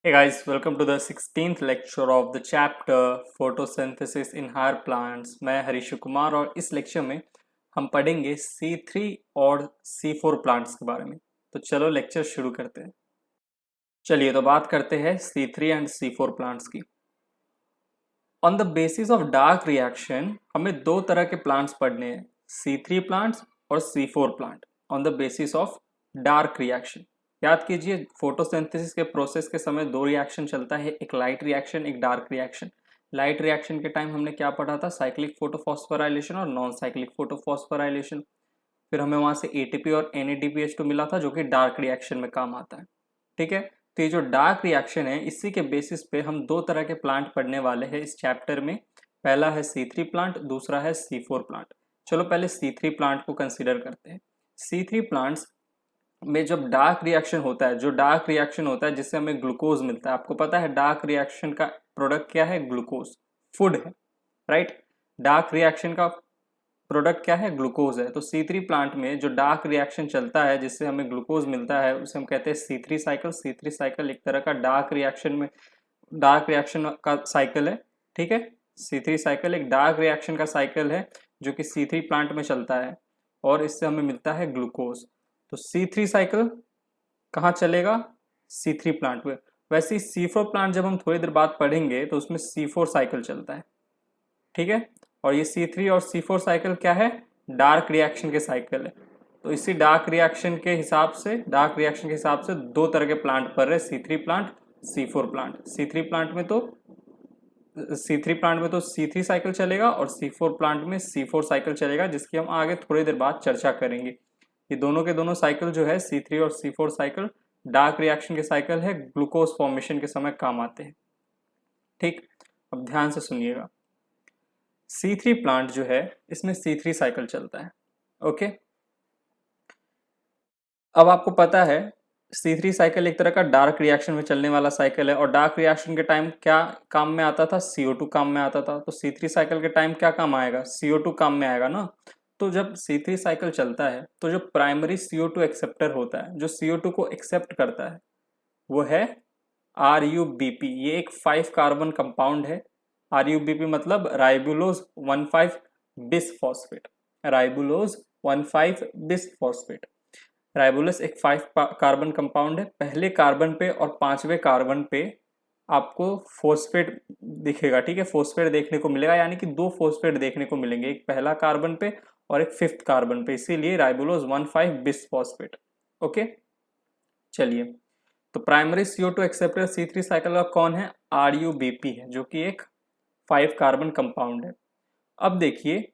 Hey guys, welcome to the 16th lecture of the chapter photosynthesis in higher plants। मैं हरीश कुमार और इस lecture में हम पढ़ेंगे C3 और C4 प्लांट्स के बारे में। तो चलो लेक्चर शुरू करते हैं। चलिए तो बात करते हैं C3 एंड C4 प्लांट्स की। On the basis of dark reaction हमें दो तरह के प्लांट्स पढ़ने हैं, C3 प्लांट्स और C4 plant on the basis of dark reaction. याद कीजिए फोटोसिंथेसिस के प्रोसेस के समय दो रिएक्शन चलता है, एक लाइट रिएक्शन एक डार्क रिएक्शन। लाइट रिएक्शन के टाइम हमने क्या पढ़ा था, साइक्लिक फोटोफॉस्फोराइलेशन और नॉन साइक्लिक फोटोफॉस्फोराइलेशन। फिर हमें वहां से एटीपी और NADPH2 मिला था जो कि डार्क रिएक्शन में काम आता है। ठीक है, तो ये जो डार्क रिएक्शन है इसी के बेसिस पे हम दो तरह के प्लांट पढ़ने वाले हैं इस चैप्टर में। पहला है C3 प्लांट, दूसरा है C4 प्लांट। चलो पहले C3 प्लांट को कंसीडर करते हैं। C3 प्लांट्स में जब डार्क रिएक्शन होता है, जो डार्क रिएक्शन होता है जिससे हमें ग्लूकोज मिलता है, आपको पता है डार्क रिएक्शन का प्रोडक्ट क्या है, ग्लूकोज, फूड है, राइट। डार्क रिएक्शन का प्रोडक्ट क्या है, ग्लूकोज है। तो C3 प्लांट में जो डार्क रिएक्शन चलता है जिससे हमें ग्लूकोज मिलता है उसे हम कहते हैं C3 साइकिल। C3 साइकिल एक तरह का डार्क रिएक्शन का साइकिल है। ठीक है, C3 साइकिल एक डार्क रिएक्शन का साइकिल है जो कि C3 प्लांट में चलता है और इससे हमें मिलता है ग्लूकोज। तो C3 साइकिल कहाँ चलेगा, C3 प्लांट में। वैसे ही C4 प्लांट जब हम थोड़ी देर बाद पढ़ेंगे तो उसमें C4 साइकिल चलता है। ठीक है, और ये C3 और C4 साइकिल क्या है, डार्क रिएक्शन के साइकिल है। तो इसी डार्क रिएक्शन के हिसाब से दो तरह के प्लांट पढ़ रहे, C3 plant C4 plant. C3 plant में तो C3 साइकिल चलेगा और C4 प्लांट में C4 साइकिल चलेगा, जिसकी हम आगे थोड़ी देर बाद चर्चा करेंगे। ये दोनों के दोनों साइकिल जो है C3 और C4 साइकिल डार्क रिएक्शन के साइकिल है, ग्लूकोज फॉर्मेशन के समय काम आते हैं। ठीक, अब ध्यान से सुनिएगा। C3 प्लांट जो है इसमें C3 साइकिल चलता है। ओके, अब आपको पता है C3 साइकिल एक तरह का डार्क रिएक्शन में चलने वाला साइकिल है और डार्क रिएक्शन के टाइम क्या काम में आता था, CO2 काम में आता था। तो C3 साइकिल के टाइम क्या काम आएगा, CO2 काम में आएगा ना। तो जब C3 साइकिल चलता है तो जो प्राइमरी CO2 एक्सेप्टर होता है, जो CO2 को एक्सेप्ट करता है, वो है RUBP। ये एक 5 कार्बन कंपाउंड है। RUBP मतलब ribulose 1,5 bisphosphate. Ribulose 1,5 bisphosphate. Ribulose एक 5 कार्बन कंपाउंड है। पहले कार्बन पे और पांचवें कार्बन पे आपको फोस्फेट दिखेगा। ठीक है, फोस्फेट देखने को मिलेगा, यानी कि दो फोस्फेट देखने को मिलेंगे, एक पहला कार्बन पे और एक 5th कार्बन पे, इसीलिए राइबुलोज 1,5 बिसफॉस्फेट। ओके, चलिए तो primary CO2 acceptor C3 cycle का कौन है, RUBP है, जो कि एक 5 कार्बन कंपाउंड है। अब देखिए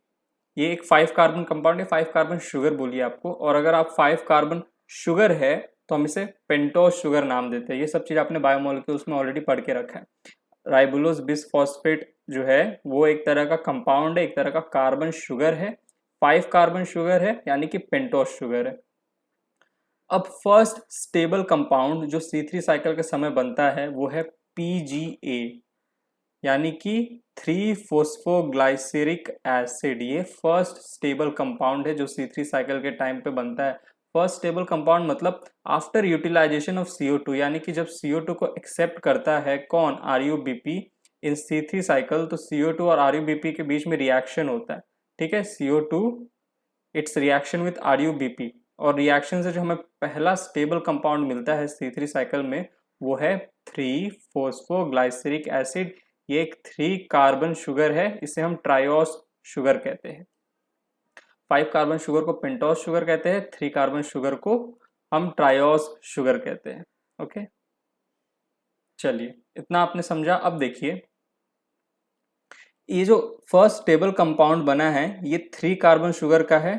ये एक 5 कार्बन कंपाउंड है, 5 कार्बन शुगर बोलिए आपको, और अगर आप 5 कार्बन शुगर है तो हम इसे पेंटोज शुगर नाम देते हैं। ये सब चीज आपने बायोमोलिक्यूल्स में ऑलरेडी पढ़ के रखा है। राइबुलोज बिसफॉस्फेट जो है वो एक तरह का कंपाउंड है, एक तरह का कार्बन शुगर है, 5 कार्बन शुगर है, यानी कि पेंटोज शुगर है। अब फर्स्ट स्टेबल कंपाउंड जो C3 साइकिल के समय बनता है वो है PGA, यानी कि 3-फोस्फोग्लाइसेरिक एसिड। ये फर्स्ट स्टेबल कंपाउंड है जो C3 साइकिल के टाइम पे बनता है। फर्स्ट स्टेबल कंपाउंड मतलब आफ्टर यूटिलाइजेशन ऑफ CO2, यानी कि जब CO2 को एक्सेप्ट करता है कौन, RUBP इन C3 साइकिल, तो CO2 और RUBP के बीच में रिएक्शन होता है। ठीक है, CO2 it's reaction with RUBP, और रिएक्शन से जो हमें पहला स्टेबल कंपाउंड मिलता है C3 साइकिल में वो है 3-फोस्फोग्लाइसेरिक एसिड। ये एक 3 कार्बन शुगर है, इसे हम ट्रायोस शुगर कहते हैं। 5 कार्बन शुगर को पेंटोस शुगर कहते हैं, 3 कार्बन शुगर को हम ट्रायोस शुगर कहते हैं। ओके, चलिए इतना आपने समझा। अब देखिए ये जो फर्स्ट स्टेबल कंपाउंड बना है ये 3 कार्बन शुगर का है।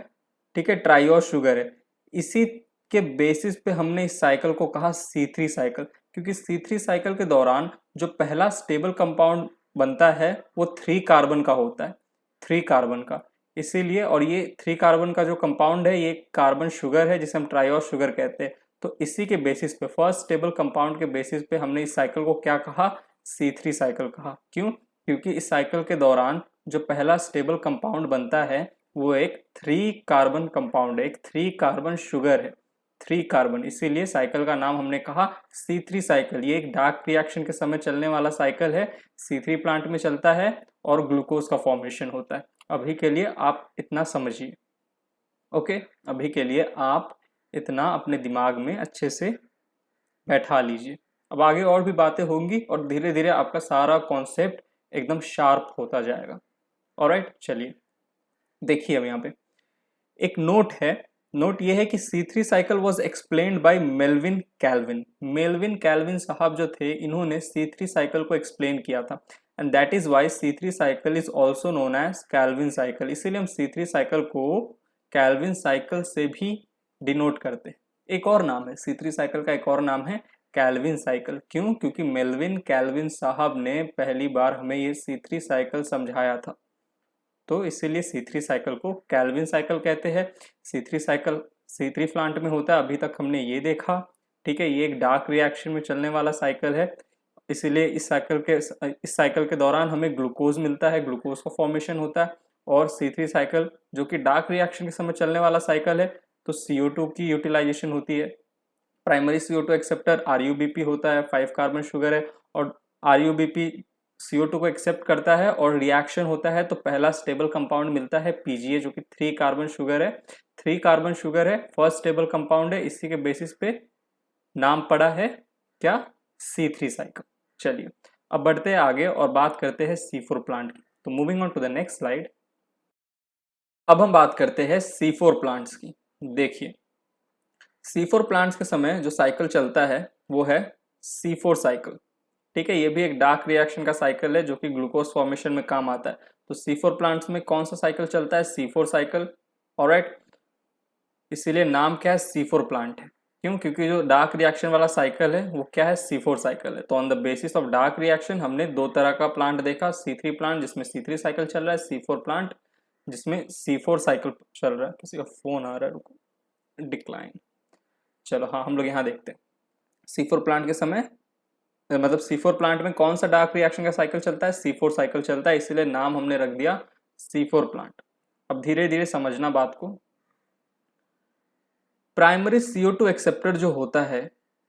ठीक है, ट्रायोस शुगर है। इसी के बेसिस पे हमने इस साइकिल को कहा C3 साइकिल, क्योंकि C3 साइकिल के दौरान जो पहला स्टेबल कंपाउंड बनता है वो 3 कार्बन का होता है, 3 कार्बन का, इसीलिए। और ये 3 कार्बन का जो कंपाउंड है ये कार्बन शुगर है जिसे हम ट्रायोस शुगर कहते हैं। तो इसी के बेसिस पे, फर्स्ट स्टेबल कंपाउंड के बेसिस पे हमने इस साइकिल को क्या कहा, C3 साइकिल कहा। क्यों, क्योंकि इस साइकिल के दौरान जो पहला स्टेबल कंपाउंड बनता है वो एक 3 कार्बन कंपाउंड है, एक 3 कार्बन शुगर है। 3 कार्बन, इसीलिए साइकिल का नाम हमने कहा C3 साइकिल। ये एक डार्क रिएक्शन के समय चलने वाला साइकिल है, C3 प्लांट में चलता है और ग्लूकोज का फॉर्मेशन होता है। अभी के लिए आप इतना समझिए, ओके। अभी के लिए आप इतना अपने दिमाग में अच्छे से बैठा लीजिए। अब आगे और भी बातें होंगी और धीरे धीरे आपका सारा कॉन्सेप्ट एकदम शार्प होता जाएगा। ऑलराइट, चलिए देखिए अब यहाँ पे एक नोट है। नोट ये है कि C3 cycle was explained by Melvin Calvin. Melvin Calvin साहब जो थे, इन्होंने C3 साइकिल को एक्सप्लेन किया था, and that is why C3 cycle is also known as Calvin cycle. इसीलिए हम C3 साइकिल को कैल्विन साइकिल से भी डिनोट करते हैं। एक और नाम है C3 साइकिल का, एक और नाम है कैल्विन साइकिल। क्यों? क्योंकि मेल्विन कैल्विन साहब ने पहली बार हमें ये C3 साइकिल समझाया था, तो इसीलिए C3 साइकिल को कैल्विन साइकिल कहते हैं। C3 साइकिल C3 प्लांट में होता है, अभी तक हमने ये देखा, ठीक है। ये एक डार्क रिएक्शन में चलने वाला साइकिल है, इसीलिए इस साइकिल के दौरान हमें ग्लूकोज मिलता है, ग्लूकोज का फॉर्मेशन होता है। और C3 साइकिल जो कि डार्क रिएक्शन के समय चलने वाला साइकिल है, तो CO2 की यूटिलाइजेशन होती है। प्राइमरी CO2 एक्सेप्टर RUBP होता है, 5 कार्बन शुगर है, और RUBP CO2 को एक्सेप्ट करता है और रिएक्शन होता है तो पहला स्टेबल कंपाउंड मिलता है PGA, जो कि 3 कार्बन शुगर है। 3 कार्बन शुगर है, फर्स्ट स्टेबल कंपाउंड है, इसी के बेसिस पे नाम पड़ा है क्या? C3 cycle. चलिए अब बढ़ते हैं आगे और बात करते हैं C4 प्लांट की। तो moving on to the next slide. अब हम बात करते हैं C4 प्लांट्स की। देखिए C4 प्लांट्स के समय जो साइकिल चलता है वो है C4 साइकिल, ठीक है। ये भी एक डार्क रिएक्शन का साइकिल है जो कि ग्लूकोज फॉर्मेशन में काम आता है। तो C4 प्लांट्स में कौन सा साइकिल चलता है? C4 cycle. ऑलराइट, इसीलिए नाम क्या है? C4 प्लांट है। क्यों? क्योंकि जो डार्क रिएक्शन वाला साइकिल है वो क्या है? C4 साइकिल है। तो on the basis of dark reaction हमने दो तरह का प्लांट देखा, C3 प्लांट जिसमें C3 साइकिल चल रहा है, C4 प्लांट जिसमें C4 साइकिल चल रहा है। किसी का फोन आ रहा है, रुको, डिक्लाइन। चलो हाँ, हम लोग यहाँ देखते हैं C4 प्लांट के समय, मतलब C4 प्लांट में कौन सा डार्क रिएक्शन का साइकिल चलता है? C4 साइकिल चलता है, इसीलिए नाम हमने रख दिया C4 प्लांट। अब धीरे धीरे समझना बात को। प्राइमरी CO2 एक्सेप्टर जो होता है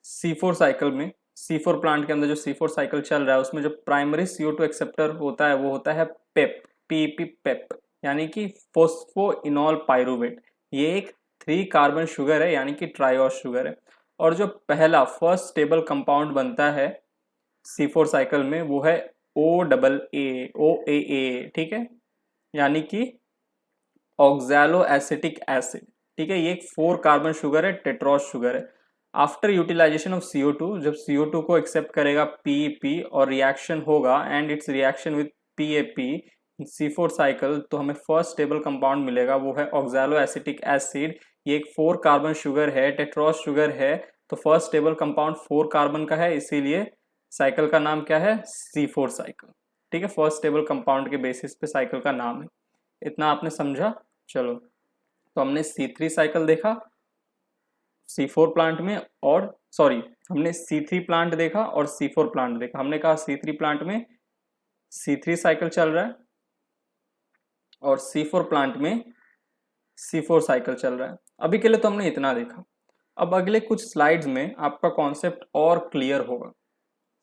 C4 साइकिल में, C4 प्लांट के अंदर जो C4 साइकिल चल रहा है उसमें जो प्राइमरी CO2 एक्सेप्टर होता है वो होता है पेप, PEP पेप, यानी कि फोस्फोइनॉल पाइरुवेट। ये एक 3 कार्बन शुगर है, यानी कि ट्राइओस शुगर है। और जो पहला फर्स्ट स्टेबल कंपाउंड बनता है C4 साइकिल में वो है OAA, ठीक है, यानी कि ऑक्सैलो एसिटिक एसिड, ठीक है। ये एक 4 कार्बन शुगर है, टेट्रोस शुगर है। आफ्टर यूटिलाइजेशन ऑफ CO2, जब CO2 को एक्सेप्ट करेगा PEP और रिएक्शन होगा and it's reaction with PAP C4 cycle, तो हमें फर्स्ट स्टेबल कंपाउंड मिलेगा, वो है ऑक्सैलो एसिटिक एसिड। ये एक 4 कार्बन शुगर है, टेट्रोस शुगर है, तो फर्स्ट स्टेबल कंपाउंड 4 कार्बन का है, इसीलिए साइकिल का नाम क्या है? C4 साइकिल, ठीक है। फर्स्ट स्टेबल कंपाउंड के बेसिस पे साइकिल का नाम है। इतना आपने समझा? चलो, तो हमने C3 साइकिल देखा C4 प्लांट में, और सॉरी, हमने C3 प्लांट देखा और C4 प्लांट देखा। हमने कहा C3 प्लांट में C3 साइकिल चल रहा है और C4 प्लांट में C4 साइकिल चल रहा है। अभी के लिए तो हमने इतना देखा। अब अगले कुछ स्लाइड्स में आपका कॉन्सेप्ट और क्लियर होगा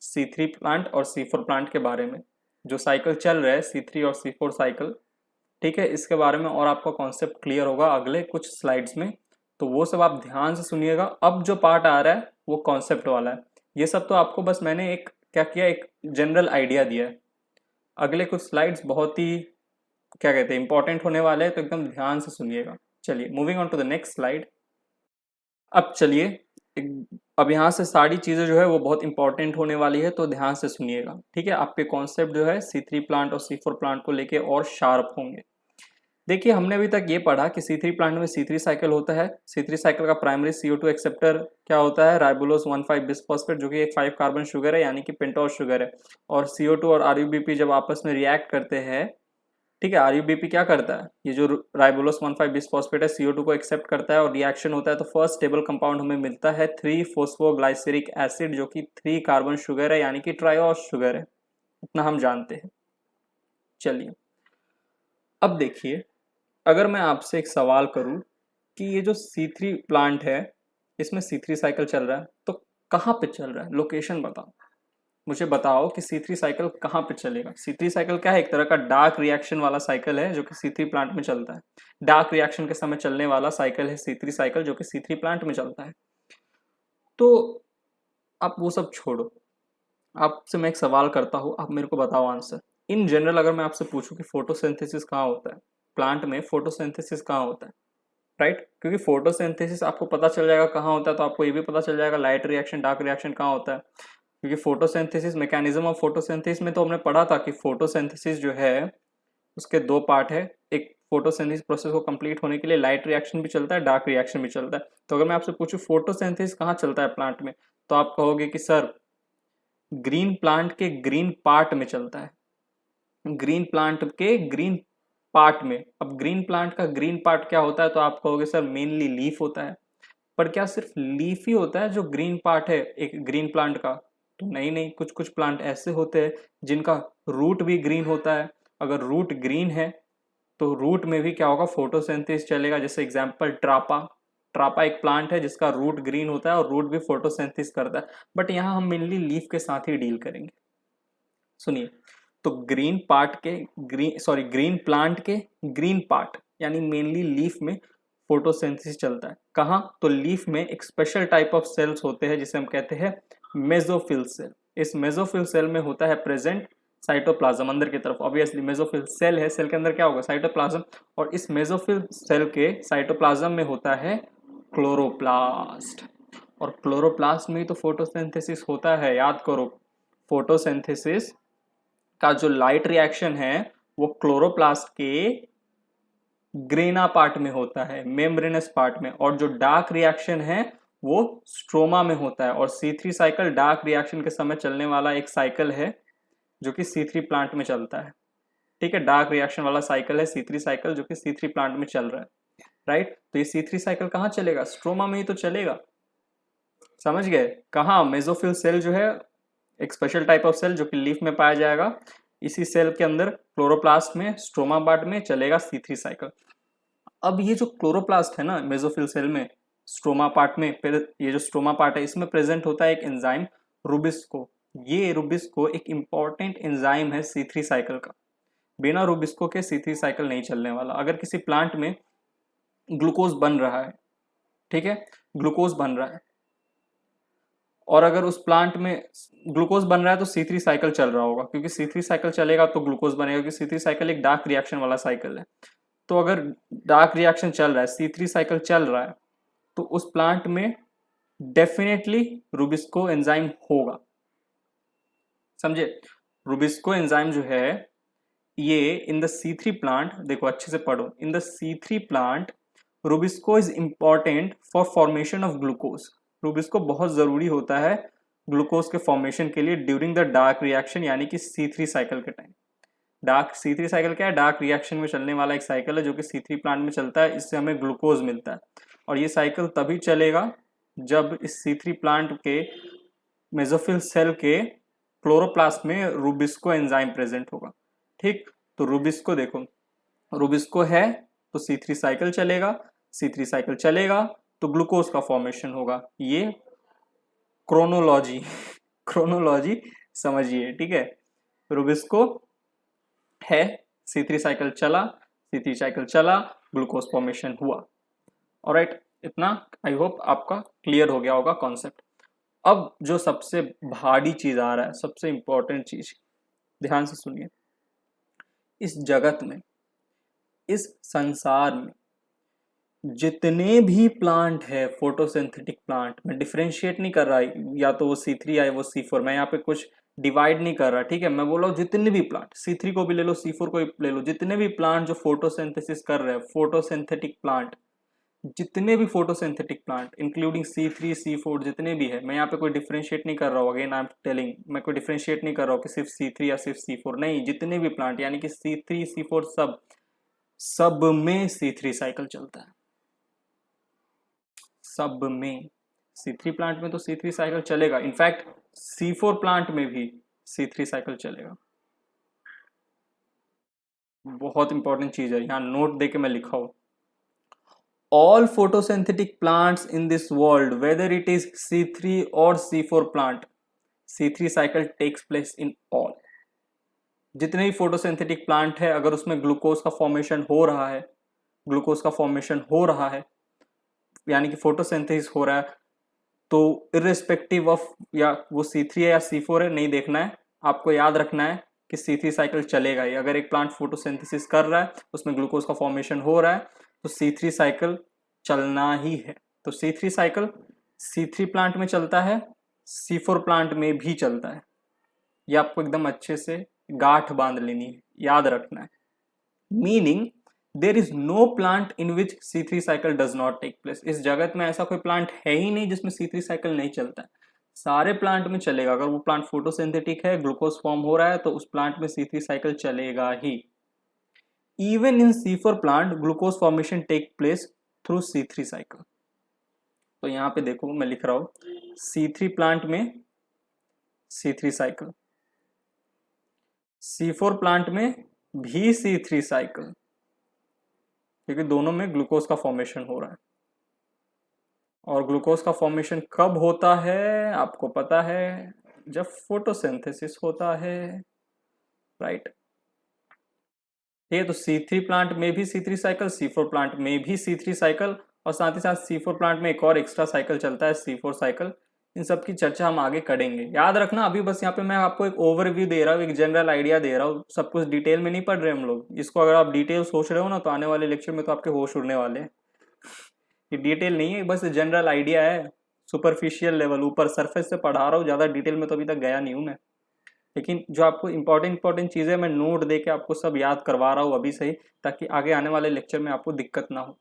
C3 प्लांट और C4 प्लांट के बारे में। जो साइकिल चल रहा है C3 और C4 साइकिल, ठीक है, इसके बारे में और आपका कॉन्सेप्ट क्लियर होगा अगले कुछ स्लाइड्स में, तो वो सब आप ध्यान से सुनिएगा। अब जो पार्ट आ रहा है वो कॉन्सेप्ट वाला है। ये सब तो आपको बस मैंने एक क्या किया, एक जनरल आइडिया दिया है। अगले कुछ स्लाइड्स बहुत ही क्या कहते हैं, इंपॉर्टेंट होने वाले हैं, तो एकदम ध्यान से सुनिएगा। चलिए moving on to the next slide. अब चलिए, अब यहाँ से सारी चीज़ें जो है वो बहुत इंपॉर्टेंट होने वाली है, तो ध्यान से सुनिएगा, ठीक है। आपके कॉन्सेप्ट जो है C3 प्लांट और C4 प्लांट को लेके और शार्प होंगे। देखिए, हमने अभी तक ये पढ़ा कि C3 प्लांट में C3 साइकिल होता है। C3 साइकिल का प्राइमरी CO2 एक्सेप्टर क्या होता है? राइबोलोज 1,5 बिस्फॉस्फेट, जो कि एक 5 कार्बन शुगर है, यानी कि पेंटोस शुगर है। और CO2 और RUBP जब आपस में रिएक्ट करते हैं, ठीक है, RUBP क्या करता है? ये जो राइबोलोज 1,5 बिस्फॉस्फेट है CO2 को एक्सेप्ट करता है और रिएक्शन होता है, तो फर्स्ट स्टेबल कंपाउंड हमें मिलता है 3-फॉस्फोग्लाइसेरिक एसिड, जो कि 3 कार्बन शुगर है, यानी कि ट्राइओस शुगर है। इतना हम जानते हैं। चलिए अब देखिए, अगर मैं आपसे एक सवाल करूं कि ये जो C3 प्लांट है इसमें C3 साइकिल चल रहा है, तो कहाँ पे चल रहा है, लोकेशन बताओ मुझे, बताओ कि C3 साइकिल कहाँ पे चलेगा। C3 साइकिल क्या है, एक तरह का डार्क रिएक्शन वाला साइकिल है जो कि C3 प्लांट में चलता है। डार्क रिएक्शन के समय चलने वाला साइकिल है C3 साइकिल जो कि C3 प्लांट में चलता है। तो आप वो सब छोड़ो, आपसे मैं एक सवाल करता हूँ, आप मेरे को बताओ आंसर। इन जनरल अगर मैं आपसे पूछूं कि फोटोसिंथेसिस कहाँ होता है, प्लांट में फोटोसिंथेसिस कहाँ होता है, राइट? क्योंकि फोटोसिंथेसिस आपको पता चल जाएगा कहाँ होता है, तो आपको ये भी पता चल जाएगा लाइट रिएक्शन डार्क रिएक्शन कहाँ होता है। क्योंकि फोटोसिंथेसिस, मैकेनिज्म ऑफ फोटोसिंथेसिस में तो हमने पढ़ा था कि फोटोसिंथेसिस जो है उसके दो पार्ट है। एक फोटोसिंथेसिस प्रोसेस को कंप्लीट होने के लिए लाइट रिएक्शन भी चलता है, डार्क रिएक्शन भी चलता है। तो अगर मैं आपसे पूछूं फोटोसिंथेसिस कहाँ चलता है प्लांट में, तो आप कहोगे कि सर ग्रीन प्लांट के ग्रीन पार्ट में चलता है, ग्रीन प्लांट के ग्रीन पार्ट में। अब ग्रीन प्लांट का ग्रीन पार्ट क्या होता है, तो आप कहोगे सर मेनली लीफ होता है। पर क्या सिर्फ लीफ ही होता है जो ग्रीन पार्ट है एक ग्रीन प्लांट का? तो नहीं नहीं, कुछ कुछ प्लांट ऐसे होते हैं जिनका रूट भी ग्रीन होता है। अगर रूट ग्रीन है तो रूट में भी क्या होगा, फोटोसिंथेसिस चलेगा। जैसे एग्जांपल ट्रापा, ट्रापा एक प्लांट है जिसका रूट ग्रीन होता है और रूट भी फोटोसिंथेसिस करता है। बट यहाँ हम मेनली लीफ के साथ ही डील करेंगे। सुनिए, तो ग्रीन पार्ट के ग्रीन प्लांट के ग्रीन पार्ट यानी मेनली लीफ में फोटोसिंथेसिस चलता है। कहाँ? तो लीफ में एक स्पेशल टाइप ऑफ सेल्स होते हैं जिसे हम कहते हैं मेसोफिल सेल। इस मेसोफिल सेल में होता है प्रेजेंट साइटोप्लाज्म अंदर की तरफ। ऑब्वियसली मेसोफिल सेल है, सेल के अंदर क्या होगा, साइटोप्लाज्म। और इस मेसोफिल सेल के साइटोप्लाज्म में होता है क्लोरोप्लास्ट। और क्लोरोप्लास्ट में ही तो फोटोसिंथेसिस होता है, याद करो। फोटोसिंथेसिस का जो लाइट रिएक्शन है वो क्लोरोप्लास्ट के ग्रेना पार्ट में होता है, मेम्ब्रेनस पार्ट में। और जो डार्क रिएक्शन है वो स्ट्रोमा में होता है। और C3 साइकिल डार्क रिएक्शन के समय चलने वाला एक साइकिल है जो कि C3 प्लांट में चलता है। ठीक है, डार्क रिएक्शन वाला साइकिल है C3 साइकिल जो कि C3 प्लांट में चल रहा है, राइट? तो ये C3 साइकिल कहाँ चलेगा, स्ट्रोमा में ही तो चलेगा। समझ गए? कहाँ? मेसोफिल सेल जो है एक स्पेशल टाइप ऑफ सेल जो कि लीफ में पाया जाएगा। इसी सेल के अंदर क्लोरोप्लास्ट में स्ट्रोमा पार्ट में चलेगा C3 साइकिल। अब ये जो क्लोरोप्लास्ट है ना मेसोफिल सेल में स्ट्रोमा पार्ट में, फिर ये जो स्ट्रोमा पार्ट है इसमें प्रेजेंट होता है एक एंजाइम रूबिस्को। ये रूबिस्को एक इंपॉर्टेंट एंजाइम है C3 साइकिल का। बिना रूबिस्को के C3 साइकिल नहीं चलने वाला। अगर किसी प्लांट में ग्लूकोज बन रहा है, ठीक है, ग्लूकोज बन रहा है, और अगर उस प्लांट में ग्लूकोज बन रहा है तो C3 साइकिल चल रहा होगा। क्योंकि C3 साइकिल चलेगा तो ग्लूकोज बनेगा, क्योंकि C3 साइकिल एक डार्क रिएक्शन वाला साइकिल है। तो अगर डार्क रिएक्शन चल रहा है, C3 साइकिल चल रहा है, तो उस प्लांट में डेफिनेटली रूबिस्को एंजाइम होगा। समझे? रूबिस्को एंजाइम जो है ये इन द C3 प्लांट, देखो अच्छे से पढ़ो, in the C3 plant rubisco is important for formation of glucose. Rubisco बहुत जरूरी होता है ग्लूकोज के फॉर्मेशन के लिए ड्यूरिंग द डार्क रिएक्शन, यानी कि C3 साइकिल के टाइम। डार्क C3 साइकिल क्या है, डार्क रिएक्शन में चलने वाला एक साइकिल है जो कि C3 प्लांट में चलता है। इससे हमें ग्लूकोज मिलता है। और ये साइकिल तभी चलेगा जब इस C3 प्लांट के मेसोफिल सेल के क्लोरोप्लास्ट में रूबिस्को एंजाइम प्रेजेंट होगा। ठीक, तो रूबिस्को देखो, रूबिस्को है तो C3 साइकिल चलेगा, C3 साइकिल चलेगा तो ग्लूकोज का फॉर्मेशन होगा। ये क्रोनोलॉजी क्रोनोलॉजी समझिए, ठीक है। रूबिस्को है, C3 साइकिल चला, C3 साइकिल चला, ग्लूकोज फॉर्मेशन हुआ। ऑलराइट, इतना आई होप आपका क्लियर हो गया होगा कॉन्सेप्ट। अब जो सबसे भारी चीज आ रहा है, सबसे इंपॉर्टेंट चीज, ध्यान से सुनिए। इस जगत में, इस संसार में जितने भी प्लांट है फोटोसिंथेटिक प्लांट, मैं डिफरेंशिएट नहीं कर रहा या तो वो C3 या वो C4, मैं यहाँ पे कुछ डिवाइड नहीं कर रहा, ठीक है। मैं बोल रहा हूँ जितने भी प्लांट, C3 को भी ले लो, C4 को भी ले लो, जितने भी प्लांट जो फोटोसिंथेसिस कर रहे हैं, फोटोसिंथेटिक प्लांट, जितने भी photosynthetic plant including C3 C4 जितने भी है, मैं यहाँ पे कोई डिफरेंशिएट नहीं कर रहा हूँ। अगेन आई एम टेलिंग, मैं कोई डिफरेंशिएट नहीं कर रहा हूँ कि सिर्फ C3 या सिर्फ C4, नहीं, जितने भी प्लांट यानी कि C3 C4 सब में C3 साइकिल चलता है। सब में C3 प्लांट में तो C3 साइकिल चलेगा, इनफैक्ट C4 प्लांट में भी C3 साइकिल चलेगा। बहुत इंपॉर्टेंट चीज है, यहाँ नोट दे के मैं लिखा हूं। all photosynthetic plants in this world, whether it is C3 or C4 plant, C3 cycle takes place in all. जितने भी फोटोसिंथेटिक प्लांट है, अगर उसमें ग्लूकोज का फॉर्मेशन हो रहा है, ग्लूकोज का फॉर्मेशन हो रहा है यानी कि फोटोसिंथेसिस हो रहा है, तो इर्रिस्पेक्टिव ऑफ या वो C3 है या C4 है, नहीं देखना है, आपको याद रखना है कि C3 साइकिल चलेगा ही। अगर एक प्लांट फोटोसिंथेसिस कर रहा है, उसमें ग्लूकोज का फॉर्मेशन हो रहा है, तो C3 साइकिल चलना ही है। तो C3 साइकिल C3 प्लांट में चलता है, C4 प्लांट में भी चलता है। ये आपको एकदम अच्छे से गांठ बांध लेनी है, याद रखना है। Meaning there is no plant in which C3 cycle does not take place. इस जगत में ऐसा कोई प्लांट है ही नहीं जिसमें C3 साइकिल नहीं चलता है, सारे प्लांट में चलेगा। अगर वो प्लांट फोटोसिंथेटिक है, ग्लूकोज फॉर्म हो रहा है, तो उस प्लांट में C3 साइकिल चलेगा ही। Even in C4 plant glucose formation take place through C3 cycle. तो यहाँ पे देखो मैं लिख रहा हूं C3 प्लांट में C3 साइकिल, C4 प्लांट में भी C3 साइकिल, क्योंकि दोनों में ग्लूकोज का फॉर्मेशन हो रहा है। और ग्लूकोज का फॉर्मेशन कब होता है आपको पता है, जब फोटोसिंथेसिस होता है, राइट। ये तो C3 प्लांट में भी C3 साइकिल, C4 प्लांट में भी C3 साइकिल, और साथ ही साथ C4 प्लांट में एक और एक्स्ट्रा साइकिल चलता है C4 साइकिल। इन सब की चर्चा हम आगे करेंगे। याद रखना, अभी बस यहाँ पे मैं आपको एक ओवरव्यू दे रहा हूँ, एक जनरल आइडिया दे रहा हूँ, सब कुछ डिटेल में नहीं पढ़ रहे हम लोग। इसको अगर आप डिटेल सोच रहे हो ना, तो आने वाले लेक्चर में तो आपके होश उड़ने वाले हैं। ये डिटेल नहीं है, बस जनरल आइडिया है, सुपरफिशियल लेवल, ऊपर सरफेस से पढ़ा रहा हूँ, ज़्यादा डिटेल में तो अभी तक गया नहीं हूँ मैं। लेकिन जो आपको इंपॉर्टेंट चीज़ें मैं नोट दे के आपको सब याद करवा रहा हूँ अभी से ही, ताकि आगे आने वाले लेक्चर में आपको दिक्कत ना हो,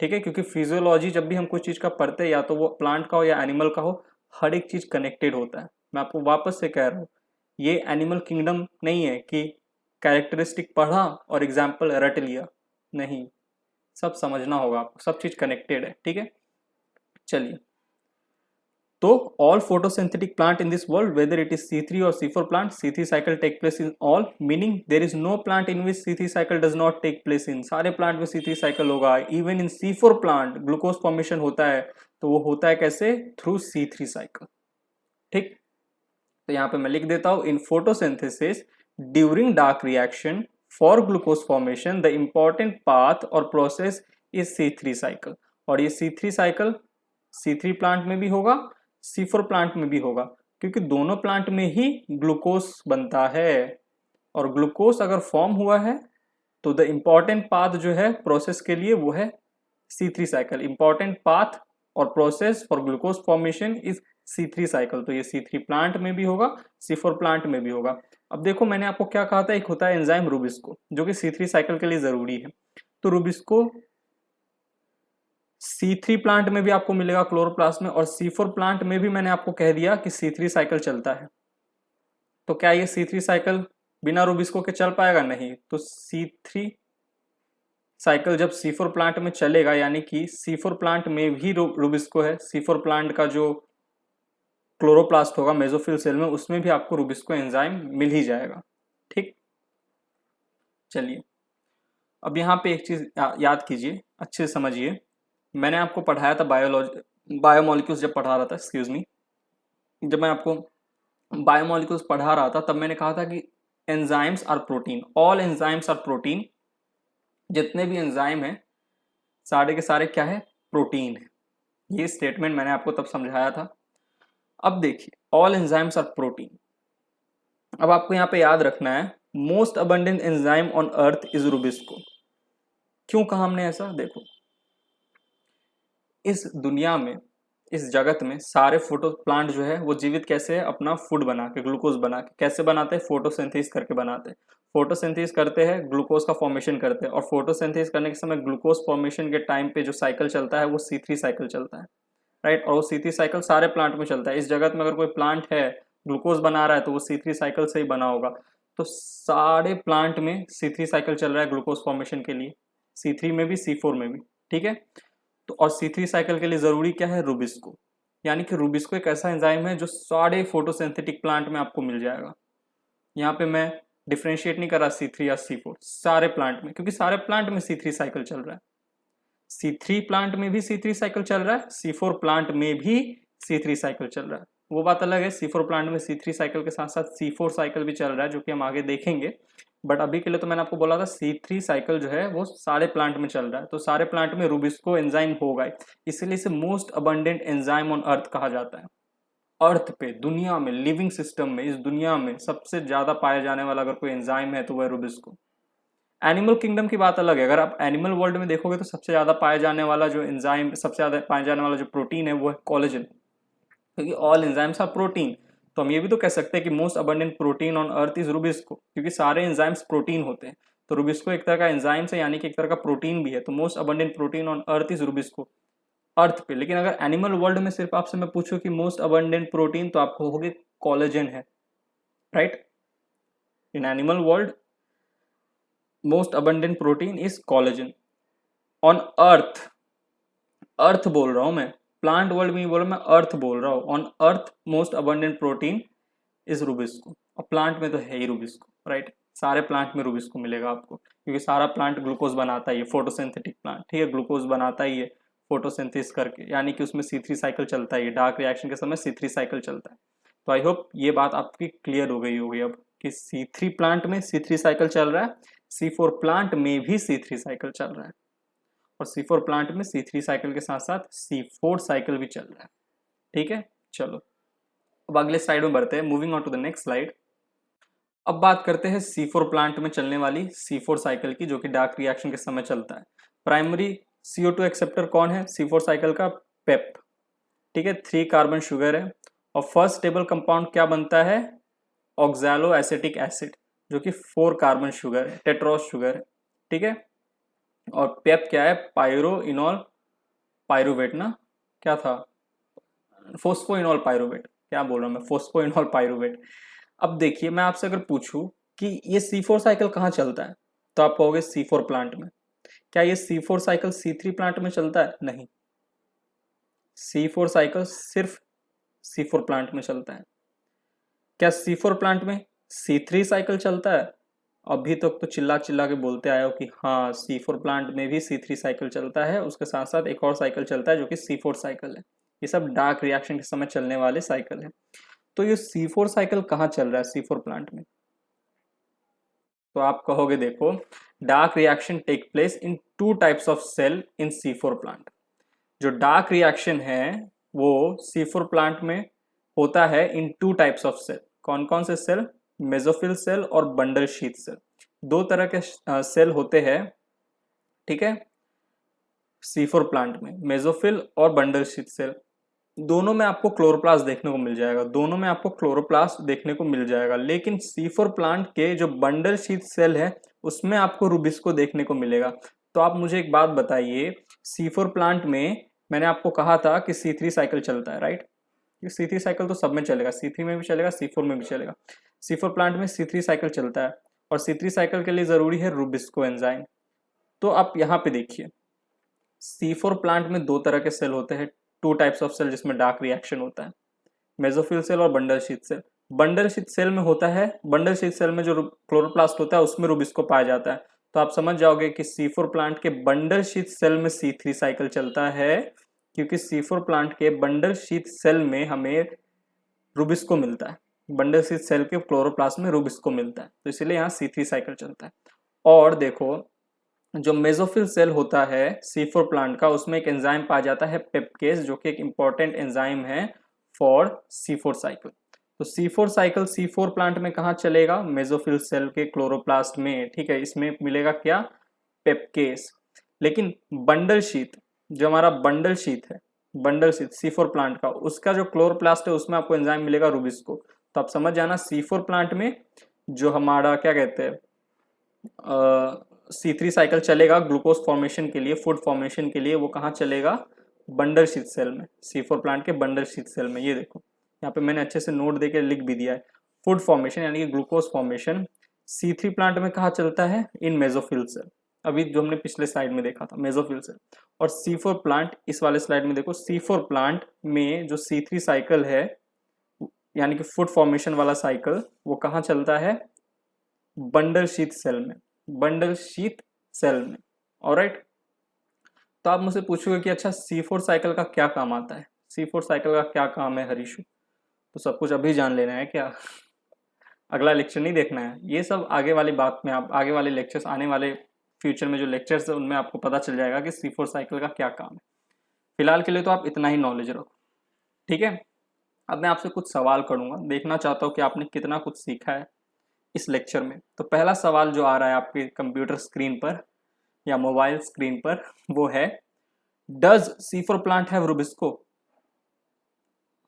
ठीक है। क्योंकि फिजियोलॉजी जब भी हम कुछ चीज़ का पढ़ते हैं, या तो वो प्लांट का हो या एनिमल का हो, हर एक चीज़ कनेक्टेड होता है। मैं आपको वापस से कह रहा हूँ, ये एनिमल किंगडम नहीं है कि कैरेक्टरिस्टिक पढ़ा और एग्जाम्पल रट लिया, नहीं, सब समझना होगा आपको, सब चीज़ कनेक्टेड है, ठीक है। चलिए, तो all photosynthetic plant in this world, whether it is C3 or C4 plant, C3 cycle take place in all, meaning there is no plant in which C3 cycle does not take place in। सारे plant में C3 cycle होगा। Even in C4 plant glucose formation होता है, तो वो होता है कैसे, थ्रू C3 साइकिल, ठीक। तो यहाँ पे मैं लिख देता हूँ, in photosynthesis during dark reaction for glucose formation the important path और प्रोसेस इज C3 साइकिल। और ये C3 साइकिल C3 प्लांट में भी होगा, C4 प्लांट में भी होगा, क्योंकि दोनों प्लांट में ही ग्लूकोज बनता है। और ग्लूकोज अगर फॉर्म हुआ है, तो द इम्पॉर्टेंट पाथ जो है प्रोसेस के लिए, वो है C3 साइकिल। इंपॉर्टेंट पाथ और process for glucose formation is C3 cycle. तो ये C3 प्लांट में भी होगा, C4 प्लांट में भी होगा। अब देखो, मैंने आपको क्या कहा था, एक होता है एंजाइम रूबिस्को, जो कि C3 साइकिल के लिए जरूरी है। तो रूबिस्को C3 प्लांट में भी आपको मिलेगा क्लोरोप्लास्ट में, और C4 प्लांट में भी मैंने आपको कह दिया कि C3 साइकिल चलता है। तो क्या ये C3 साइकिल बिना रूबिस्को के चल पाएगा? नहीं। तो C3 साइकिल जब C4 प्लांट में चलेगा, यानी कि C4 प्लांट में भी रूबिस्को है, C4 प्लांट का जो क्लोरोप्लास्ट होगा मेसोफिल सेल में, उसमें भी आपको रूबिस्को एंजाइम मिल ही जाएगा, ठीक। चलिए, अब यहाँ पे एक चीज याद कीजिए, अच्छे से समझिए। मैंने आपको पढ़ाया था बायोमोलिक्यूल्स जब पढ़ा रहा था, एक्सक्यूज मी, जब मैं आपको बायोमोलिक्यूल्स पढ़ा रहा था, तब मैंने कहा था कि enzymes are protein, all enzymes are protein. जितने भी एंजाइम हैं, सारे के सारे क्या है, प्रोटीन है। ये स्टेटमेंट मैंने आपको तब समझाया था। अब देखिए, ऑल एंजाइम्स आर प्रोटीन। अब आपको यहाँ पे याद रखना है, most abundant enzyme on earth is rubisco. क्यों कहा हमने ऐसा? देखो, इस दुनिया में, इस जगत में सारे फोटो प्लांट जो है वो जीवित कैसे है, अपना फूड बना के, ग्लूकोज बना के। कैसे बनाते हैं? फोटोसिंथेसिस करके बनाते हैं। फोटोसिंथेसिस करते हैं, ग्लूकोज का फॉर्मेशन करते हैं, और फोटोसिंथेसिस करने के समय ग्लूकोज फॉर्मेशन के टाइम पे जो साइकिल चलता है वो C3 साइकिल चलता है, राइट। और वो C3 साइकिल सारे प्लांट में चलता है। इस जगत में अगर कोई प्लांट है, ग्लूकोज बना रहा है, तो वो C3 साइकिल से ही बना होगा। तो सारे प्लांट में C3 साइकिल चल रहा है ग्लूकोज फॉर्मेशन के लिए, C3 में भी, C4 में भी, ठीक है। तो और C3 साइकिल के लिए जरूरी क्या है? रूबिस्को। यानी कि रूबिस्को एक ऐसा एंजाइम है जो सारे फोटोसिंथेटिक प्लांट में आपको मिल जाएगा। यहाँ पे मैं डिफ्रेंशिएट नहीं कर रहा C3 या C4, सारे प्लांट में, क्योंकि सारे प्लांट में C3 साइकिल चल रहा है। C3 प्लांट में भी C3 साइकिल चल रहा है, C4 प्लांट में भी C3 साइकिल चल रहा है। वो बात अलग है, C4 प्लांट में C3 साइकिल के साथ साथ C4 साइकिल भी चल रहा है, जो कि हम आगे देखेंगे। बट अभी के लिए तो मैंने आपको बोला था C3 साइकिल जो है वो सारे प्लांट में चल रहा है, तो सारे प्लांट में रूबिस्को एंजाइम होगा, इसलिए इसे most abundant enzyme on earth कहा जाता है। अर्थ पे, दुनिया में, लिविंग सिस्टम में, इस दुनिया में सबसे ज्यादा पाया जाने वाला अगर कोई एंजाइम है तो वह रूबिस्को। एनिमल किंगडम की बात अलग है, अगर आप एनिमल वर्ल्ड में देखोगे तो सबसे ज्यादा पाया जाने वाला जो एंजाइम, सबसे ज्यादा पाया जाने वाला जो प्रोटीन है वो है कोलेजन, क्योंकि ऑल एंजाइम्स आर प्रोटीन। तो हम ये भी तो कह सकते हैं कि most abundant protein on earth is rubisco, क्योंकि सारे एंजाइम्स प्रोटीन होते हैं। तो रूबिस्को एक तरह का एंजाइम्स है, यानी कि एक तरह का प्रोटीन भी है, तो most abundant protein on earth is rubisco, earth पे। लेकिन अगर एनिमल वर्ल्ड में सिर्फ आपसे मैं पूछूं कि मोस्ट अबंडेंट प्रोटीन, तो आप कहोगे कोलेजन है, right. In animal world most abundant protein is collagen. On earth, earth बोल रहा हूं मैं, प्लांट वर्ल्ड में ही बोल रहा हूं मैं, अर्थ बोल रहा हूं। On earth most abundant protein is rubisco, और प्लांट में तो है ही रूबिस्को, राइट। सारे प्लांट में रूबिस्को मिलेगा आपको, क्योंकि सारा प्लांट ग्लूकोज बनाता ही है, फोटोसिंथेटिक प्लांट, ठीक है, ग्लूकोज बनाता ही है फोटोसिंथेसिस करके, यानी कि उसमें C3 साइकिल चलता ही है, डार्क रिएक्शन के समय C3 साइकिल चलता है। तो आई होप ये बात आपकी क्लियर हो गई होगी अब कि C3 प्लांट में C3 साइकिल चल रहा है, C4 प्लांट में भी C3 साइकिल चल रहा है, और C4 प्लांट में C3 साइकिल के साथ साथ C4 साइकिल भी चल रहा है, ठीक है। चलो अब अगले स्लाइड में बढ़ते हैं, moving on to the next slide. अब बात करते हैं C4 प्लांट में चलने वाली C4 साइकिल की, जो कि डार्क रिएक्शन के समय चलता है। प्राइमरी CO2 एक्सेप्टर कौन है C4 साइकिल का? पेप, ठीक है, 3 कार्बन शुगर है, और फर्स्ट स्टेबल कंपाउंड क्या बनता है? ऑक्सैलो एसिटिक एसिड, जो कि 4 कार्बन शुगर है, टेट्रोस शुगर है, ठीक है। और पेप क्या है? पायरोइनॉल पायरुवेट ना, क्या था, फोस्फोइनॉल पायरुवेट, क्या बोल रहा हूं मैं, फोस्फोइनॉल पायरुवेट। अब देखिए मैं आपसे अगर पूछूं कि ये C4 साइकिल कहाँ चलता है, तो आप कहोगे C4 प्लांट में। क्या ये C4 साइकिल C3 प्लांट में चलता है? नहीं, C4 साइकिल सिर्फ C4 प्लांट में चलता है। क्या C4 प्लांट में C3 साइकिल चलता है? अभी तक तो चिल्ला चिल्ला के बोलते आए हो कि हाँ C4 प्लांट में भी C3 साइकिल चलता है, उसके साथ साथ एक और साइकिल चलता है जो कि C4 साइकिल है। ये सब डार्क रिएक्शन के समय चलने वाले साइकिल है। तो ये C4 साइकिल कहाँ चल रहा है C4 प्लांट में? तो आप कहोगे देखो, dark reaction take place in 2 types of cell in C4 plant. जो डार्क रिएक्शन है वो C4 प्लांट में होता है इन 2 टाइप्स ऑफ सेल। कौन कौन से सेल? मेसोफिल सेल और बंडल शीथ सेल, 2 तरह के सेल होते हैं, ठीक है, C4 प्लांट में, मेसोफिल और बंडल शीथ सेल। दोनों में आपको क्लोरोप्लास्ट देखने को मिल जाएगा, दोनों में आपको क्लोरोप्लास्ट देखने को मिल जाएगा, लेकिन C4 प्लांट के जो बंडल शीथ सेल है उसमें आपको रूबिस्को देखने को मिलेगा। तो आप मुझे एक बात बताइए, C4 प्लांट में मैंने आपको कहा था कि C3 साइकिल चलता है, राइट। C3 साइकिल तो सब में चलेगा, C3 में भी चलेगा, C4 में भी चलेगा। C4 प्लांट में C3 साइकिल चलता है, और C3 साइकिल के लिए जरूरी है रूबिस्को एंजाइम। तो आप यहाँ पे देखिए, C4 प्लांट में 2 तरह के सेल होते हैं, 2 टाइप्स ऑफ सेल जिसमें डार्क रिएक्शन होता है, मेसोफिल सेल और bundle sheath cell. Bundle sheath cell में होता है, बंडल शीथ सेल में जो क्लोरोप्लास्ट होता है उसमें रूबिस्को पाया जाता है। तो आप समझ जाओगे कि C4 प्लांट के बंडल शीथ सेल में C3 साइकिल चलता है, क्योंकि C4 प्लांट के बंडल शीथ सेल में हमें रूबिस्को मिलता है, बंडल शीथ सेल के क्लोरोप्लास्ट में रूबिस्को मिलता है, तो इसलिए यहाँ C3 साइकिल चलता है। और देखो जो मेसोफिल सेल होता है C4 प्लांट का, उसमें एक एंजाइम पाया जाता है पेपकेस, जो कि एक इंपॉर्टेंट एंजाइम है फॉर C4 साइकिल। तो C4 साइकिल C4 प्लांट में कहाँ चलेगा? मेसोफिल सेल के क्लोरोप्लास्ट में, ठीक है, इसमें मिलेगा क्या? पेपकेस। लेकिन बंडल शीथ, जो हमारा बंडल शीथ है, बंडल शीथ C4 प्लांट का, उसका जो क्लोरोप्लास्ट है उसमें आपको एंजाइम मिलेगा रूबिस्को। तो आप समझ जाना C4 प्लांट में जो हमारा क्या कहते हैं C3 साइकिल चलेगा ग्लूकोज फॉर्मेशन के लिए, फूड फॉर्मेशन के लिए, वो कहाँ चलेगा? बंडल शीथ सेल में, C4 प्लांट के बंडल शीथ सेल में। ये देखो यहाँ पे मैंने अच्छे से नोट देके लिख भी दिया है, फूड फॉर्मेशन यानी कि ग्लूकोज फॉर्मेशन C3 प्लांट में कहाँ चलता है? इन मेसोफिल सेल, अभी जो हमने पिछले स्लाइड में देखा था मेसोफिल सेल। और C4 प्लांट, इस वाले स्लाइड में देखो, C4 प्लांट में जो C3 साइकिल है यानी कि फूड फॉर्मेशन वाला साइकिल, वो कहाँ चलता है? बंडल शीथ सेल में, बंडल शीथ सेल में, ऑलराइट। तो आप मुझसे पूछोगे कि अच्छा C4 साइकिल का क्या काम आता है, C4 साइकिल का क्या काम है हरीशु, तो सब कुछ अभी जान लेना है क्या? अगला लेक्चर नहीं देखना है, ये सब आगे वाली बात में, आप आगे वाले लेक्चर्स, आने वाले फ्यूचर में जो लेक्चर्स है उनमें आपको पता चल जाएगा कि C4 साइकिल का क्या काम है। फिलहाल के लिए तो आप इतना ही नॉलेज रखो, ठीक है। अब मैं आपसे कुछ सवाल करूंगा, देखना चाहता हूँ कि आपने कितना कुछ सीखा है इस लेक्चर में। तो पहला सवाल जो आ रहा है आपके कंप्यूटर स्क्रीन पर या मोबाइल स्क्रीन पर, वो है does C4 plant have rubisco.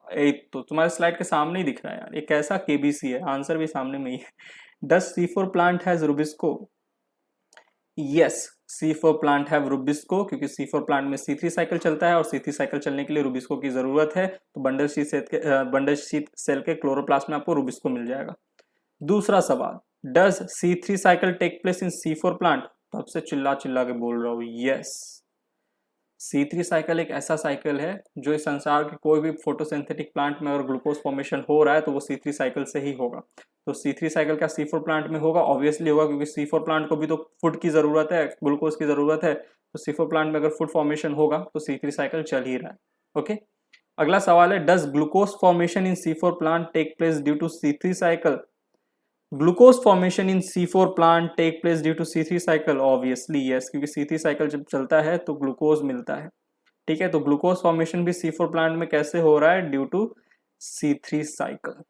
एक तो तुम्हारे स्लाइड के सामने ही दिख रहा है यार, ये कैसा केबीसी है, आंसर भी सामने में ही है। Does C4 plant has rubisco? Yes, C4 plant have rubisco, क्योंकि C4 प्लांट में C3 साइकिल चलता है और C3 साइकिल चलने के लिए रूबिस्को की जरूरत है। तो बंडल शीट सेल के क्लोरोप्लास्ट में आपको रूबिस्को मिल जाएगा। दूसरा सवाल, does C3 cycle take place in C4 plant? तब से चिल्ला चिल्ला के बोल रहा हूँ, यस। C3 साइकिल एक ऐसा साइकिल है जो इस संसार के कोई भी फोटोसिंथेटिक प्लांट में अगर ग्लूकोज फॉर्मेशन हो रहा है तो वो C3 साइकिल से ही होगा। तो C3 साइकिल क्या C4 प्लांट में होगा? ऑब्वियसली होगा, क्योंकि C4 प्लांट को भी तो फूड की जरूरत है, ग्लूकोज की जरूरत है। तो C4 प्लांट में अगर फूड फॉर्मेशन होगा तो C3 साइकिल चल ही रहा है। ओके, अगला सवाल है, does glucose formation in C4 plant take place due to C3 cycle? Glucose formation in C4 plant take place due to C3 cycle? Obviously yes, क्योंकि C3 साइकिल जब चलता है तो ग्लूकोज मिलता है। ठीक है, तो ग्लूकोज फॉर्मेशन भी C4 प्लांट में कैसे हो रहा है? Due to C3 cycle.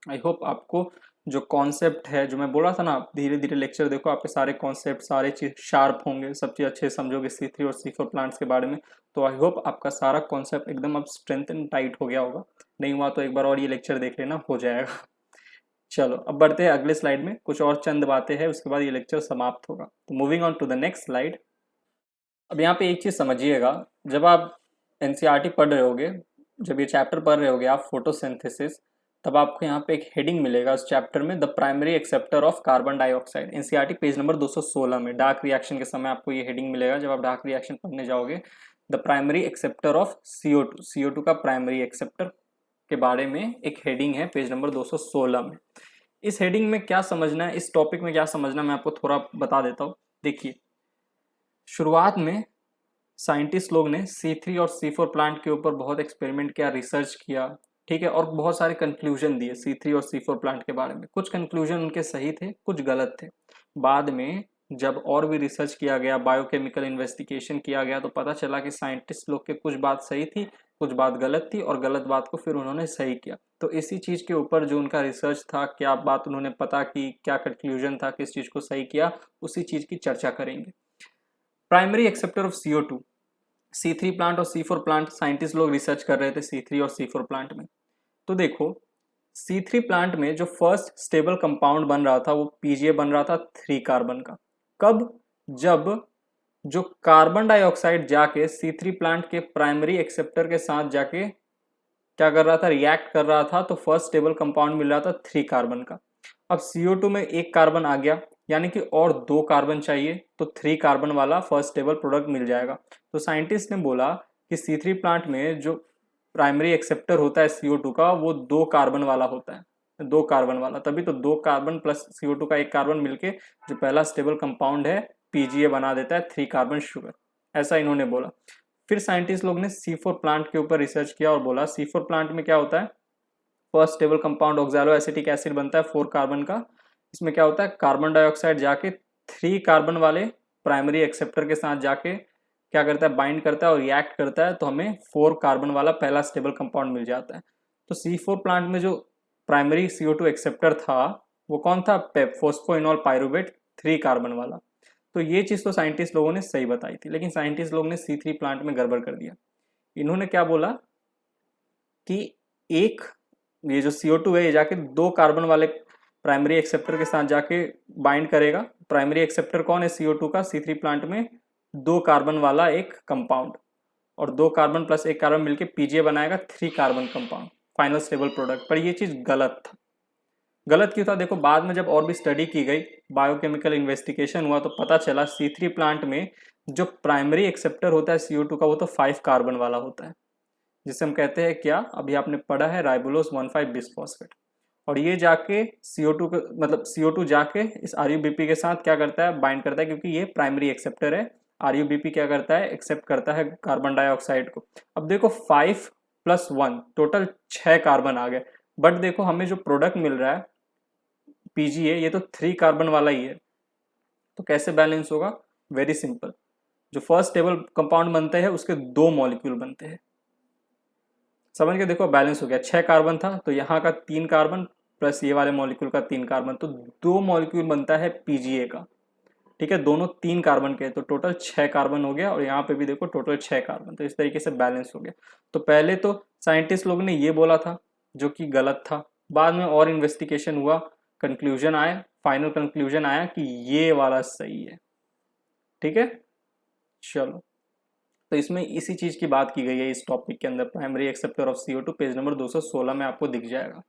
I hope आपको जो कॉन्सेप्ट है, जो मैं बोल रहा था ना, आप धीरे धीरे लेक्चर देखो, आपके सारे कॉन्सेप्ट, सारे चीज शार्प होंगे, सब चीज अच्छे से समझोगे C3 और C4 प्लांट्स के बारे में। तो आई होप आपका सारा कॉन्सेप्ट एकदम अब स्ट्रेंथ एंड टाइट हो गया होगा। नहीं हुआ तो एक बार और ये लेक्चर देख लेना, हो जाएगा। चलो अब बढ़ते हैं अगले स्लाइड में, कुछ और चंद बातें हैं, उसके बाद ये लेक्चर समाप्त होगा। तो moving on to the next slide. अब यहाँ पे एक चीज समझिएगा, जब आप एनसीईआरटी पढ़ रहे होगे, जब ये चैप्टर पढ़ रहे होगे आप फोटोसिंथेसिस, तब आपको यहाँ पे एक हेडिंग मिलेगा उस चैप्टर में, the primary acceptor of carbon dioxide. NCERT page number 216 में डार्क रिएक्शन के समय आपको ये हेडिंग मिलेगा। जब आप डार्क रिएक्शन पढ़ने जाओगे, the primary acceptor of CO2, CO2 का प्राइमरी एक्सेप्टर के बारे में एक हेडिंग है पेज नंबर 216 में। इस हेडिंग में क्या समझना है, इस टॉपिक में क्या समझना है, मैं आपको थोड़ा बता देता हूँ। देखिए, शुरुआत में साइंटिस्ट लोग ने C3 और C4 प्लांट के ऊपर बहुत एक्सपेरिमेंट किया, रिसर्च किया, ठीक है, और बहुत सारे कंक्लूजन दिए C3 और C4 प्लांट के बारे में। कुछ कंक्लूजन उनके सही थे, कुछ गलत थे। बाद में जब और भी रिसर्च किया गया, बायोकेमिकल इन्वेस्टिगेशन किया गया, तो पता चला कि साइंटिस्ट लोग के कुछ बात सही थी, कुछ बात गलत थी, और गलत बात को फिर उन्होंने सही किया। तो इसी चीज के ऊपर जो उनका रिसर्च था, क्या बात उन्होंने पता की, क्या कंक्लूजन था, किस चीज को सही किया, उसी चीज की चर्चा करेंगे। Primary acceptor of CO2, C3 plant और C4 प्लांट, साइंटिस्ट लोग रिसर्च कर रहे थे C3 और C4 प्लांट में। तो देखो, C3 प्लांट में जो फर्स्ट स्टेबल कंपाउंड बन रहा था वो PGA बन रहा था 3 कार्बन का। कब? जब जो कार्बन डाइऑक्साइड जाके C3 प्लांट के प्राइमरी एक्सेप्टर के साथ जाके क्या कर रहा था, रिएक्ट कर रहा था, तो फर्स्ट स्टेबल कंपाउंड मिल रहा था 3 कार्बन का। अब CO2 में एक कार्बन आ गया, यानी कि और 2 कार्बन चाहिए, तो 3 कार्बन वाला फर्स्ट स्टेबल प्रोडक्ट मिल जाएगा। तो साइंटिस्ट ने बोला कि C3 प्लांट में जो प्राइमरी एक्सेप्टर होता है CO2 का, वो 2 कार्बन वाला होता है, 2 कार्बन वाला, तभी तो 2 कार्बन प्लस CO2 का एक कार्बन मिलके जो पहला स्टेबल कंपाउंड है PGA बना देता है, 3 कार्बन शुगर। ऐसा इन्होंने बोला। फिर साइंटिस्ट लोग ने C4 प्लांट के ऊपर रिसर्च किया और बोला C4 प्लांट में क्या होता है, first stable compound oxalo acetic acid बनता है 4 कार्बन का। इसमें क्या होता है, कार्बन डाइऑक्साइड जाके 3 कार्बन वाले प्राइमरी एक्सेप्टर के साथ जाके क्या करता है, बाइंड करता है और रिएक्ट करता है, तो हमें 4 कार्बन वाला पहला स्टेबल कंपाउंड मिल जाता है। तो C4 प्लांट में जो प्राइमरी CO2 एक्सेप्टर था वो कौन था, पेप, फोस्फोइनॉल पायरुवेट 3 कार्बन वाला। तो ये चीज तो साइंटिस्ट लोगों ने सही बताई थी, लेकिन साइंटिस्ट लोगों ने C3 प्लांट में गड़बड़ कर दिया। इन्होंने क्या बोला कि एक ये जो CO2 है ये जाके 2 कार्बन वाले प्राइमरी एक्सेप्टर के साथ जाके बाइंड करेगा। प्राइमरी एक्सेप्टर कौन है CO2 का, C3 प्लांट में 2 कार्बन वाला एक कंपाउंड, और 2 कार्बन प्लस एक कार्बन मिलके PGA बनाएगा 3 carbon compound, final stable product. पर ये चीज गलत था। गलत क्यों था? देखो, बाद में जब और भी स्टडी की गई, बायोकेमिकल इन्वेस्टिगेशन हुआ, तो पता चला C3 प्लांट में जो प्राइमरी एक्सेप्टर होता है CO2 का, वो तो 5 कार्बन वाला होता है, जिसे हम कहते हैं क्या, अभी आपने पढ़ा है, राइबोलोज 1,5 बिसफॉस्फेट। और ये जाके CO2 मतलब CO2 जाके इस RUBP के साथ क्या करता है, बाइंड करता है, क्योंकि ये प्राइमरी एक्सेप्टर है RuBP क्या करता है, एक्सेप्ट करता है कार्बन डाइऑक्साइड को। अब देखो 5 + 1 टोटल 6 कार्बन आ गए, बट देखो हमें जो प्रोडक्ट मिल रहा है PGA ये तो 3 कार्बन वाला ही है, तो कैसे बैलेंस होगा? वेरी सिंपल, जो फर्स्ट टेबल कंपाउंड बनते हैं उसके 2 मॉलिक्यूल बनते हैं। समझ के देखो बैलेंस हो गया, 6 कार्बन था तो यहाँ का 3 कार्बन प्लस ये वाले मॉलिक्यूल का 3 कार्बन, तो 2 मॉलिक्यूल बनता है PGA का। ठीक है, दोनों 3 कार्बन के, तो टोटल 6 कार्बन हो गया, और यहाँ पे भी देखो टोटल 6 कार्बन, तो इस तरीके से बैलेंस हो गया। तो पहले तो साइंटिस्ट लोग ने ये बोला था जो कि गलत था, बाद में और इन्वेस्टिगेशन हुआ, कंक्लूजन आया, फाइनल कंक्लूजन आया कि ये वाला सही है। ठीक है, चलो, तो इसमें इसी चीज की बात की गई है इस टॉपिक के अंदर, primary acceptor of CO2, page number 216 में आपको दिख जाएगा।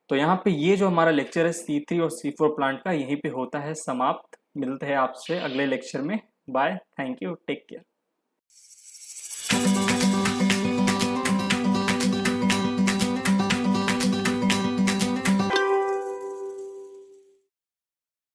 तो यहाँ पे ये जो हमारा लेक्चर है C3 और C4 प्लांट का, यहीं पे होता है समाप्त। मिलते हैं आपसे अगले लेक्चर में। Bye, thank you, take care.